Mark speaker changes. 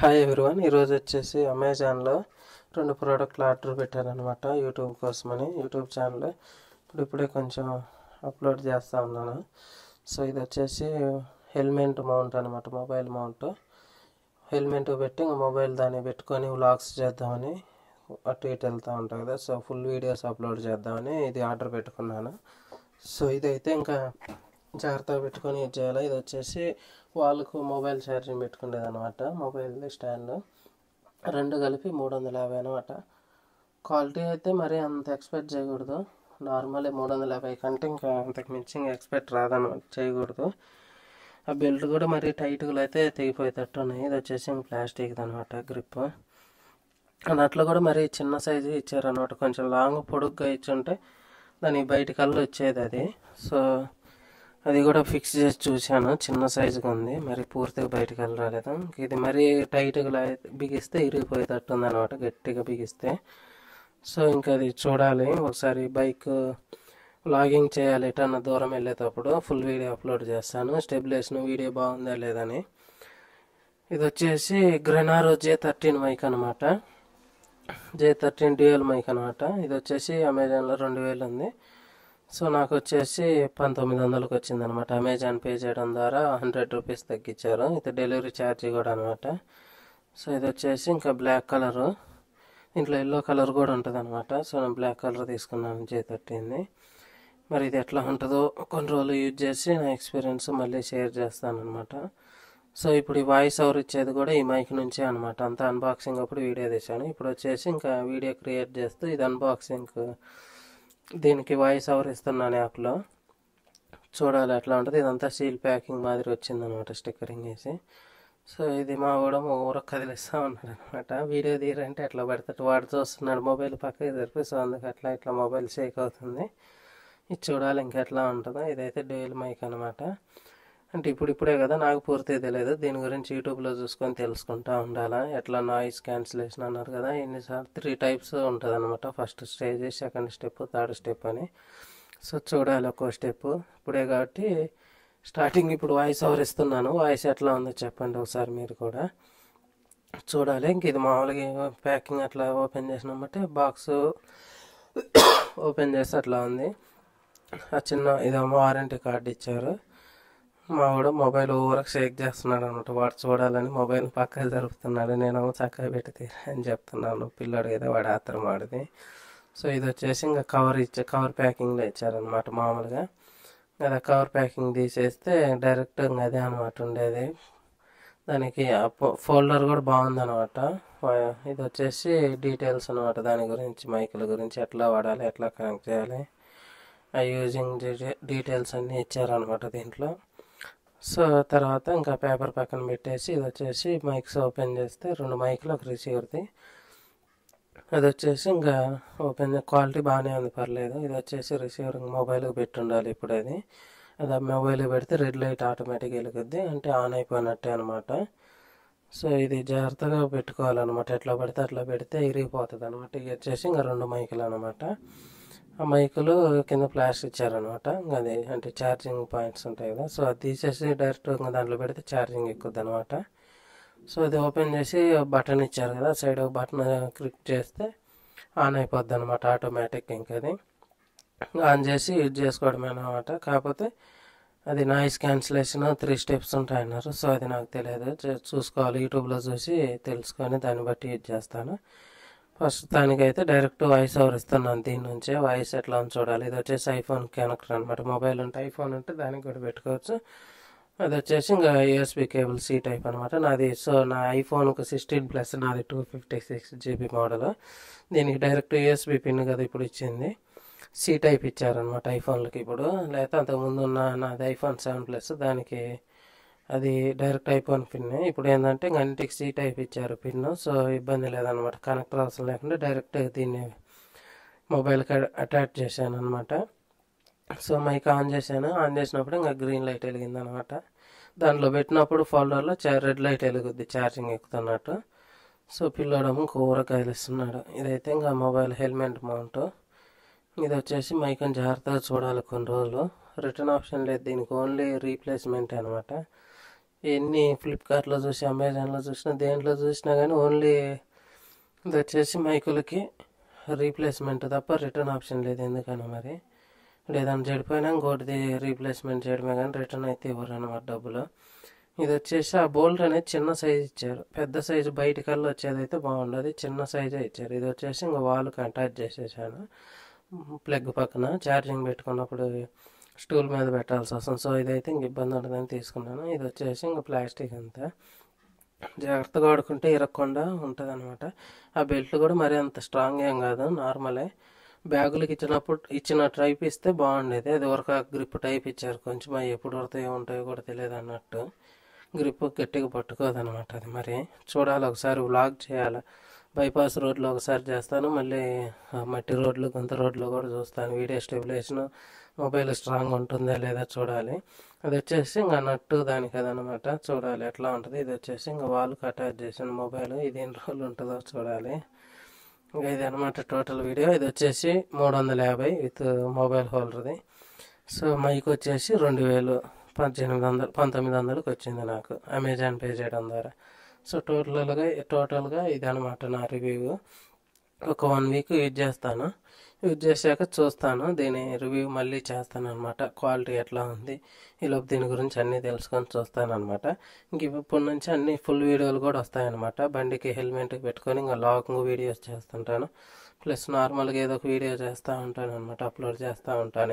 Speaker 1: Hi everyone. ఈరోజు వచ్చేసి అమెజాన్లో 2 ప్రోడక్ట్లు ఆర్డర్ పెట్టానమాట యూట్యూబ్ కోసమని. యూట్యూబ్ ఛానల్ ఇప్పుడే కొంచెం అప్లోడ్ చేస్తూ ఉన్నాను. సో ఇది వచ్చేసి హెల్మెట్ మౌంట్ అనమాట, మొబైల్ మౌంట్. హెల్మెట్ పెట్టి మొబైల్ దాన్ని పెట్టుకొని వ్లాగ్స్ చేద్దామని, అటు ఇటు వెళ్తూ ఉంటాం కదా, సో ఫుల్ వీడియోస్ అప్లోడ్ చేద్దామని ఇది ఆర్డర్ పెట్టుకున్నాను. సో ఇదైతే ఇంకా జాగ్రత్తగా పెట్టుకొని యూజ్ చేయాలి. ఇది వచ్చేసి వాళ్ళకు మొబైల్ ఛార్జింగ్ పెట్టుకునేది అనమాట, మొబైల్ స్టాండ్. రెండు కలిపి 350 అనమాట. క్వాలిటీ అయితే మరి అంత ఎక్స్పెక్ట్ చేయకూడదు, నార్మల్ 350 కంటే ఇంకా అంతకు మించి ఎక్స్పెక్ట్ రాదనమాట, చేయకూడదు. ఆ బెల్ట్ కూడా మరి టైట్గా అయితే తెగిపోయేటట్టు ఉన్నాయి. ఇది వచ్చేసి ప్లాస్టిక్ అనమాట, గ్రిప్. దాంట్లో కూడా మరి చిన్న సైజు ఇచ్చారనమాట, కొంచెం లాంగ్ పొడుగ్గా ఇచ్చుంటే దానికి బయటికల్లా వచ్చేది అది. సో అది కూడా ఫిక్స్ చేసి చూశాను, చిన్న సైజుగా ఉంది, మరి పూర్తిగా బయటకు వెళ్ళరాలేదు. ఇది మరీ టైట్గా బిగిస్తే ఇరిగిపోయేటట్టు ఉంది అనమాట, గట్టిగా బిగిస్తే. సో ఇంకా అది చూడాలి ఒకసారి. బైక్ వ్లాగింగ్ చేయాలి, ఎటన్నా దూరం వెళ్ళేటప్పుడు ఫుల్ వీడియో అప్లోడ్ చేస్తాను, స్టెబిలైజేషన్ వీడియో బాగుందా లేదని. ఇది వచ్చేసి గ్రెనారో J13 మైక్ అనమాట, J13 డ్యూయల్ మైక్ అనమాట. ఇది వచ్చేసి అమెజాన్లో 2000 ఉంది. సో నాకు వచ్చేసి 1900కి వచ్చింది అనమాట. అమెజాన్ పే చేయడం ద్వారా 100 రూపీస్ తగ్గించారు. ఇది డెలివరీ ఛార్జ్ కూడా అనమాట. సో ఇది వచ్చేసి ఇంకా బ్లాక్ కలరు, ఇంట్లో ఎల్లో కలర్ కూడా ఉంటుంది అనమాట. సో నేను బ్లాక్ కలర్ తీసుకున్నాను J13. మరి ఇది ఎట్లా ఉంటుందో కొన్ని రోజులు యూజ్ చేసి నా ఎక్స్పీరియన్స్ మళ్ళీ షేర్ చేస్తాను అనమాట. సో ఇప్పుడు ఈ వాయిస్ ఓవర్ ఇచ్చేది కూడా ఈ మైక్ నుంచే అనమాట. అంతా అన్బాక్సింగ్ అప్పుడు వీడియో తీశాను. ఇప్పుడు వచ్చేసి ఇంకా వీడియో క్రియేట్ చేస్తూ ఇది అన్బాక్సింగ్, దీనికి వాయిస్ ఓవర్ ఇస్తున్నాను యాప్లో. చూడాలి ఎట్లా ఉంటుంది. ఇదంతా సీల్ ప్యాకింగ్ మాదిరి వచ్చిందనమాట, స్టిక్కరింగ్ వేసి. సో ఇది మా కూడా ఊరకు కదిలిస్తూ ఉన్నాడు అనమాట, వీడియో తీరంటే ఎట్లా పడతాడు, వాడు చూస్తున్నాడు మొబైల్ పక్కకి జరిపి. సో అందుకు ఇట్లా మొబైల్ షేక్ అవుతుంది. ఇది చూడాలి ఇంకెట్లా ఉంటుందో. ఇదైతే డ్యూయల్ మైక్ అనమాట. అంటే ఇప్పుడే కదా, నాకు పూర్తిగా తెలియదు, దీని గురించి యూట్యూబ్లో చూసుకొని తెలుసుకుంటూ ఉండాలా. ఎట్లా నాయిస్ క్యాన్సిలేషన్ అన్నారు కదా, ఎన్నిసార్లు 3 టైప్స్ ఉంటుంది అనమాట. First stage, second step, third step అని. సో చూడాలి ఒక్కో స్టెప్ ఇప్పుడే కాబట్టి స్టార్టింగ్. ఇప్పుడు వాయిస్ ఓవర్ ఇస్తున్నాను, వాయిస్ ఎట్లా ఉందో చెప్పండి ఒకసారి మీరు కూడా చూడాలి. ఇంక ఇది మామూలుగా ప్యాకింగ్ అట్లా ఓపెన్ చేసినామంటే బాక్స్ ఓపెన్ చేస్తే అట్లా ఉంది. ఆ చిన్న ఇదేమో వారంటీ కార్డు ఇచ్చారు. మా వాడు మొబైల్ ఊరకు షేక్ చేస్తున్నాడు అనమాట, వాడు చూడాలని మొబైల్ పక్కన జరుపుతున్నాడు. నేను చక్కగా పెట్టి అని చెప్తున్నాను, పిల్లాడు కదా, వాడు ఆత్రం వాడిది. సో ఇది వచ్చేసి ఇంకా కవర్ ప్యాకింగ్లో ఇచ్చారనమాట మామూలుగా. అదే కవర్ ప్యాకింగ్ తీసేస్తే డైరెక్ట్ ఇంకా అదే అనమాట ఉండేది. దానికి ఫోల్డర్ కూడా బాగుందనమాట. ఇది వచ్చేసి డీటెయిల్స్ అనమాట, దాని గురించి, మైకుల గురించి ఎట్లా వాడాలి, ఎట్లా కనెక్ట్ చేయాలి, ఆ యూజింగ్ డీటెయిల్స్ అన్నీ ఇచ్చారనమాట దీంట్లో. సో తర్వాత ఇంకా పేపర్ పక్కన పెట్టేసి ఇది వచ్చేసి మైక్స్ ఓపెన్ చేస్తే 2 మైకులు, ఒక రిసీవర్ది. అది వచ్చేసి ఇంకా ఓపెన్ క్వాలిటీ బాగానే ఉంది, పర్లేదు. ఇది వచ్చేసి రిసీవర్ మొబైల్కి పెట్టి ఉండాలి ఇప్పుడు. అది మొబైల్కి పెడితే రెడ్ లైట్ ఆటోమేటిక్గా వెలుగుద్ది, అంటే ఆన్ అయిపోయినట్టే అనమాట. సో ఇది జాగ్రత్తగా పెట్టుకోవాలన్నమాట, ఎట్లా పడితే అట్లా పెడితే ఇరిగిపోతుంది అనమాట. ఇది వచ్చేసి ఇంకా 2 మైకులు అనమాట. ఆ మైకులు కింద ప్లాస్టిక్ ఇచ్చారనమాట, అది అంటే ఛార్జింగ్ పాయింట్స్ ఉంటాయి కదా. సో అది తీసేసి డైరెక్ట్ దాంట్లో పెడితే ఛార్జింగ్ ఎక్కుద్ది అనమాట. సో అది ఓపెన్ చేసి బటన్ ఇచ్చారు కదా, సైడ్ ఒక బటన్ క్లిక్ చేస్తే ఆన్ అయిపోద్ది అనమాట ఆటోమేటిక్. ఇంకా అది ఆన్ చేసి యూజ్ చేసుకోవడమే అనమాట. కాకపోతే అది నాయిస్ క్యాన్సిలేషన్ 3 స్టెప్స్ ఉంటాయన్నారు. సో అది నాకు తెలియదు, చూసుకోవాలి, యూట్యూబ్లో చూసి తెలుసుకొని దాన్ని బట్టి యూజ్ చేస్తాను. ఫస్ట్ దానికైతే డైరెక్ట్ వాయిస్ ఓవర్ ఇస్తున్నాను దీని నుంచే. వాయిస్ ఎట్లా అని చూడాలి. ఇది వచ్చేసి ఐఫోన్ కనెక్టర్ అనమాట, మొబైల్ ఉంటే ఐఫోన్ ఉంటే దానికి కూడా పెట్టుకోవచ్చు. అది వచ్చేసి ఇంకా USB కేబుల్ C టైప్ అనమాట నాది. సో నా ఐఫోన్కి 16+ నాది 256 GB మోడల్. దీనికి డైరెక్ట్ USB పిన్ కదా ఇప్పుడు ఇచ్చింది, C టైప్ ఇచ్చారనమాట ఐఫోన్లకి ఇప్పుడు. లేకపోతే అంతకుముందు ఉన్న నాది iPhone 7+, దానికి అది డైరెక్ట్ ఐఫోన్ పిన్. ఇప్పుడు ఏంటంటే ఇంటికి C టైప్ ఇచ్చారు పిన్. సో ఇబ్బంది లేదనమాట, కనెక్టర్ అవసరం లేకుండా డైరెక్ట్ దీన్ని మొబైల్కి అటాచ్ చేశాను అనమాట. సో మైక్ ఆన్ చేశాను, ఆన్ చేసినప్పుడు ఇంకా గ్రీన్ లైట్ వెలిగింది అనమాట. దాంట్లో పెట్టినప్పుడు ఫోల్డర్లో రెడ్ లైట్ వెలుగుద్ది, ఛార్జింగ్ ఎక్కుతున్నట్టు. సో పిల్లోడము కూరగాయలు ఇస్తున్నాడు. ఇదైతే ఇంకా మొబైల్ హెల్మెట్ మౌంట్. ఇది వచ్చేసి మైక్ని జాగ్రత్తగా చూడాలి కొన్ని రోజులు. రిటర్న్ ఆప్షన్ లేదు దీనికి, ఓన్లీ రీప్లేస్మెంట్ అనమాట. ఎన్ని ఫ్లిప్కార్ట్లో చూసి అమెజాన్లో చూసినా దేంట్లో చూసినా కానీ ఓన్లీ ఇది వచ్చేసి మైకులకి రీప్లేస్మెంట్ తప్ప రిటర్న్ ఆప్షన్ లేదు. ఎందుకన్నా మరి లేదని చెడిపోయినా ఇంకోటిది రీప్లేస్మెంట్ చేయడమే కానీ రిటర్న్ అయితే ఇవ్వరు అనమాట డబ్బులు. ఇది వచ్చేసి ఆ బోల్ట్ అనేది చిన్న సైజు ఇచ్చారు. పెద్ద సైజు బయటికల్లా వచ్చేదైతే బాగుండదు, చిన్న సైజే ఇచ్చారు. ఇది వచ్చేసి ఇంకా వాల్కి అటాచ్ చేసేసాను ప్లగ్ పక్కన. ఛార్జింగ్ పెట్టుకున్నప్పుడు స్టూల్ మీద పెట్టాల్సి వస్తుంది. సో ఇదైతే ఇంక ఇబ్బంది ఉంటుందని తీసుకున్నాను. ఇది వచ్చేసి ఇంకా ప్లాస్టిక్ అంతా జాగ్రత్తగా వాడుకుంటే ఇరగకుండా ఉంటుంది అనమాట. ఆ బెల్ట్ కూడా మరీ అంత స్ట్రాంగ్ ఏం కాదు, నార్మలే. బ్యాగులకి ఇచ్చిన టైప్ ఇస్తే బాగుండేది. అది వరకు గ్రిప్ టైప్ ఇచ్చారు. కొంచెం అవి ఎప్పుడు వరకు ఏముంటాయో కూడా తెలియదు అన్నట్టు. గ్రిప్ గట్టిగా పట్టుకోదనమాట. అది మరి చూడాలి, ఒకసారి వ్లాగ్ చేయాలి. బైపాస్ రోడ్లో ఒకసారి చేస్తాను, మళ్ళీ మట్టి రోడ్లు గుంత రోడ్లో కూడా చూస్తాను. వీడియో స్టెబిలైజేషన్ మొబైల్ స్ట్రాంగ్ ఉంటుందా లేదా చూడాలి. అది వచ్చేసి ఇంకా నట్టు దానికి అదనమాట, చూడాలి ఎట్లా ఉంటుంది. ఇది వచ్చేసి ఇంకా వాల్కి అటాచ్ చేసిన మొబైల్, ఇది ఎన్ని రోజులు ఉంటుందో చూడాలి. ఇంకా ఇది అనమాట టోటల్ వీడియో. ఇది వచ్చేసి 350 విత్ మొబైల్ హోల్డర్ది. సో మైక్ వచ్చేసి 1900 వచ్చింది నాకు అమెజాన్ పే చేయడం ద్వారా. సో టోటల్గా ఇది అనమాట నా రివ్యూ. ఒక 1 వీక్ యూజ్ చేస్తాను. యూజ్ చేశాక చూస్తాను, దీని రివ్యూ మళ్ళీ చేస్తాను అనమాట. క్వాలిటీ ఎట్లా ఉంది ఈలోపు దీని గురించి అన్నీ తెలుసుకొని చూస్తాను అనమాట. ఇంక ఇప్పటి నుంచి అన్ని ఫుల్ వీడియోలు కూడా వస్తాయన్నమాట. బండికి హెల్మెట్ పెట్టుకొని ఇంకా లాంగ్ వీడియోస్ చేస్తుంటాను. ప్లస్ నార్మల్గా ఏదో ఒక వీడియో చేస్తూ ఉంటాను అనమాట, అప్లోడ్ చేస్తూ ఉంటాను.